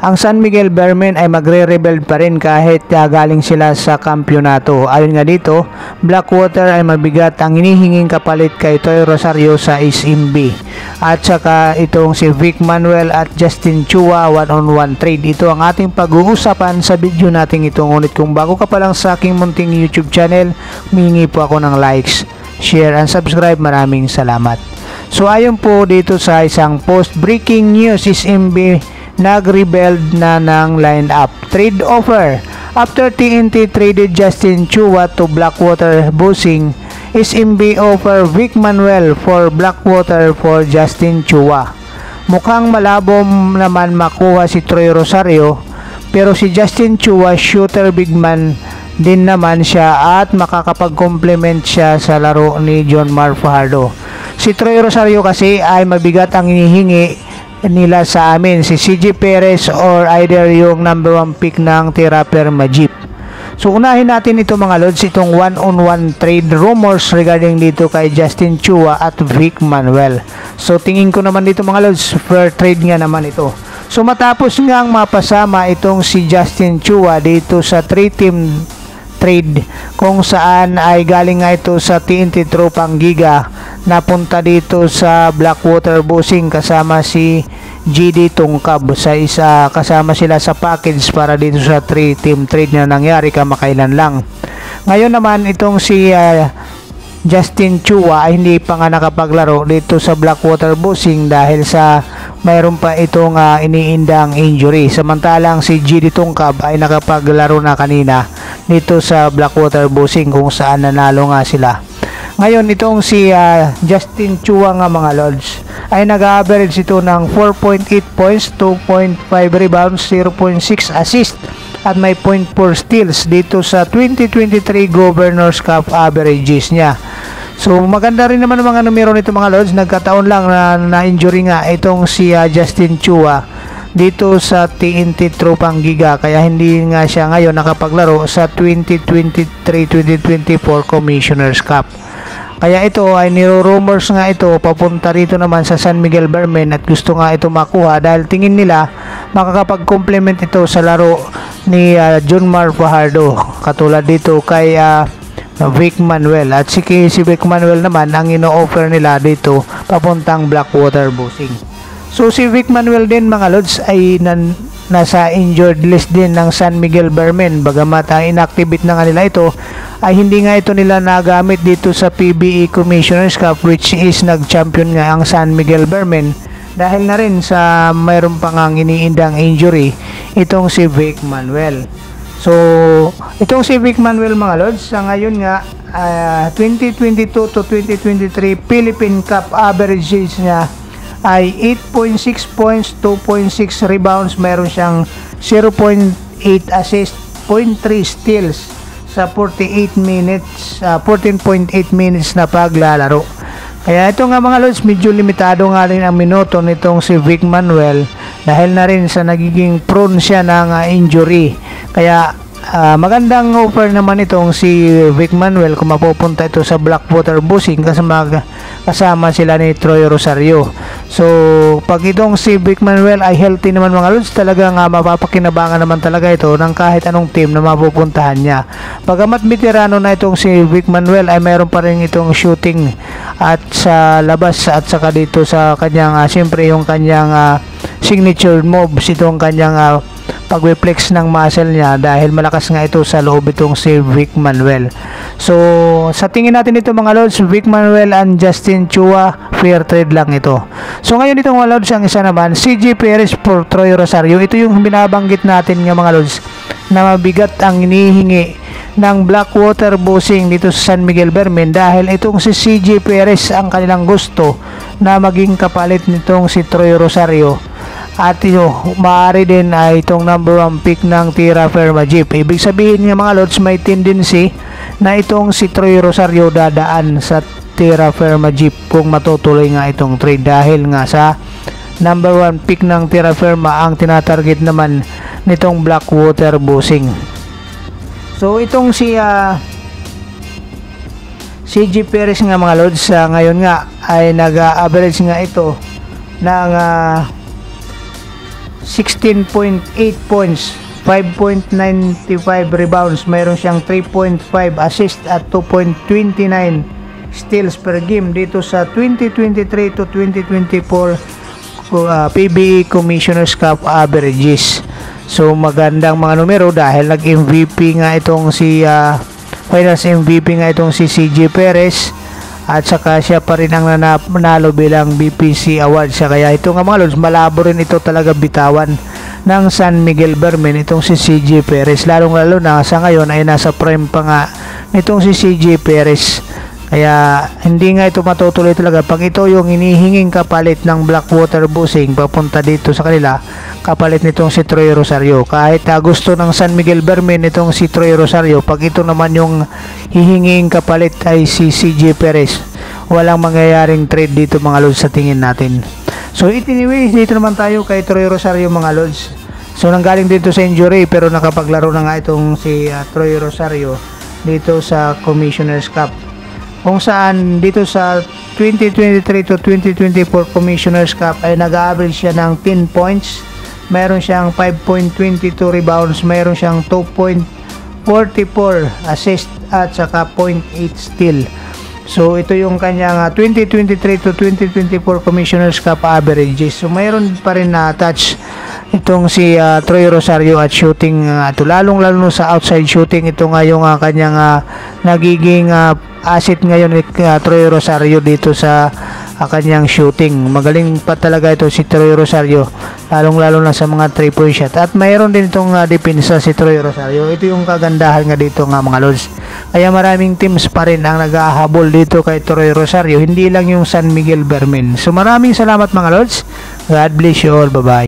ang San Miguel Bearmen ay magre-rebuild pa rin kahit galing sila sa kampyonato. Ayon nga dito, Blackwater ay mabigat ang hinihinging kapalit kay Troy Rosario sa SMB. At saka itong si Vic Manuel at Justin Chua one-on-one trade. Ito ang ating pag-uusapan sa video natin ito. Ngunit kung bago ka pa lang sa aking munting YouTube channel, humingi po ako ng likes, share and subscribe. Maraming salamat. So ayon po dito sa isang post, breaking news, SMB nag-rebuild na ng lineup. Trade offer. After TNT traded Justin Chua to Blackwater Busing, SMB offer Vic Manuel for Blackwater for Justin Chua. Mukhang malabo naman makuha si Troy Rosario, pero si Justin Chua shooter big man din naman siya at makakapag-complement siya sa laro ni John Mar Fajardo. Si Troy Rosario kasi ay mabigat ang hinihingi nila sa amin, si CJ Perez or either yung number 1 pick ng Tirapper Majip. So unahin natin ito mga lods, itong one-on-one trade rumors regarding dito kay Justin Chua at Vic Manuel. So tingin ko naman dito mga lods, fair trade nga naman ito. So matapos ngang mapasama itong si Justin Chua dito sa 3-team trade kung saan ay galing nga ito sa TNT Tropang Giga, napunta dito sa Blackwater Busing kasama si GD Tungkab sa isa, kasama sila sa package para dito sa 3-team trade na nangyari kamakailan lang. Ngayon naman itong si Justin Chua ay hindi pa nga nakapaglaro dito sa Blackwater Busing dahil sa mayroon pa itong iniindang injury. Samantalang si GD Tungkab ay nakapaglaro na kanina dito sa Blackwater Busing kung saan nanalo nga sila. Ngayon itong si Justin Chua nga mga lords ay nag-average ito ng 4.8 points, 2.5 rebounds, 0.6 assist at may 0.4 steals dito sa 2023 Governors Cup averages niya. So maganda rin naman ang mga numero nito mga lords. Nagkataon lang na injury nga itong si Justin Chua dito sa TNT Tropang Giga, kaya hindi nga siya ngayon nakapaglaro sa 2023-2024 Commissioners Cup. Kaya ito ay niro-rumors nga ito papunta rito naman sa San Miguel Bearmen at gusto nga ito makuha dahil tingin nila makakapag-complement ito sa laro ni John Mar Fajardo katulad dito kay Vic Manuel. At si Vic Manuel naman ang ino-offer nila dito papuntang Blackwater Busing. So si Vic Manuel din mga lods ay nasa injured list din ng San Miguel Bearmen, bagamat ang inactivate na nga nila ito ay hindi nga ito nila nagamit dito sa PBE Commissioners Cup, which is nag-champion nga ang San Miguel Bearmen dahil na rin sa mayroon pang ang iniindang injury itong si Vic Manuel. So itong si Vic Manuel mga lods sa ngayon nga 2022 to 2023 Philippine Cup averages niya ay 8.6 points, 2.6 rebounds, mayroon siyang 0.8 assist, 0.3 steals sa 48 minutes, 14.8 minutes na paglalaro. Kaya ito nga mga lods, medyo limitado nga rin ang minuto nitong si Vic Manuel dahil na rin sa nagiging prone siya ng injury. Kaya magandang offer naman itong si Vic Manuel kung mapupunta ito sa Blackwater Busing kasama sila ni Troy Rosario. So pag itong si Vic Manuel ay healthy naman mga lods, talagang mapapakinabangan naman talaga ito ng kahit anong team na mapupuntahan niya. Bagamat veterano na itong si Vic Manuel ay mayroon pa rin itong shooting at sa labas at saka dito sa kanyang siyempre yung kanyang signature moves, itong kanyang pag-flex ng muscle niya dahil malakas nga ito sa loob itong si Vic Manuel. So sa tingin natin ito mga lods, Vic Manuel and Justin Chua, fair trade lang ito. So ngayon itong mga lods, ang isa naman CJ Perez for Troy Rosario. Ito yung binabanggit natin nga mga lods na mabigat ang hinihingi ng Blackwater Busing dito sa San Miguel Bearmen dahil itong si CJ Perez ang kanilang gusto na maging kapalit nitong si Troy Rosario. At maaari din ay itong number 1 pick ng Tirapper Majip. Ibig sabihin nga mga lods, may tendency na itong si Troy Rosario dadaan sa Tirapper Majip kung matutuloy nga itong trade dahil nga sa number 1 pick ng Tirapper ang tinatarget naman nitong Blackwater Busing. So itong si CJ Perez nga mga lods ngayon nga ay nag-average nga ito ng 16.8 points, 5.95 rebounds, mayroon siyang 3.5 assist at 2.29 steals per game dito sa 2023 to 2024 PBA Commissioner's Cup averages. So magandang mga numero dahil nag-MVP nga itong si Finals MVP nga itong si CJ Perez, at saka siya pa rin ang nanalo bilang BPC Awards. Kaya ito nga mga lods, malabo rin ito talaga bitawan ng San Miguel Bermen itong si CJ Perez, lalong lalo na sa ngayon ay nasa prime pa nga nitong si CJ Perez. Kaya hindi nga ito matutuloy talaga pag ito yung hinihinging kapalit ng Blackwater Busing papunta dito sa kanila, kapalit nitong si Troy Rosario. Kahit gusto ng San Miguel Bermen itong si Troy Rosario, pag ito naman yung hihinging kapalit ay si CJ Perez, walang mangyayaring trade dito mga lods sa tingin natin. So anyway, dito naman tayo kay Troy Rosario mga lods. So nanggaling dito sa injury pero nakapaglaro na nga itong si Troy Rosario dito sa Commissioner's Cup, kung saan dito sa 2023 to 2024 Commissioner's Cup ay nag-average siya ng 10 points, mayroon siyang 5.22 rebounds, mayroon siyang 2.44 assist at saka 0.8 steal. So ito yung kanyang 2023 to 2024 Commissioner's Cup averages. So mayroon pa rin na touch itong si Troy Rosario at shooting, lalong lalo sa outside shooting. Ito nga yung kanyang nagiging asset ngayon ni Troy Rosario dito sa kanyang shooting. Magaling pa talaga ito si Troy Rosario, lalong lalo na sa mga 3-point shot, at mayroon din itong depensa si Troy Rosario. Ito yung kagandahan nga dito nga mga lods. Kaya maraming teams pa rin ang nag-ahabol dito kay Troy Rosario, hindi lang yung San Miguel Bermen. So maraming salamat mga lods, God bless you all, bye bye.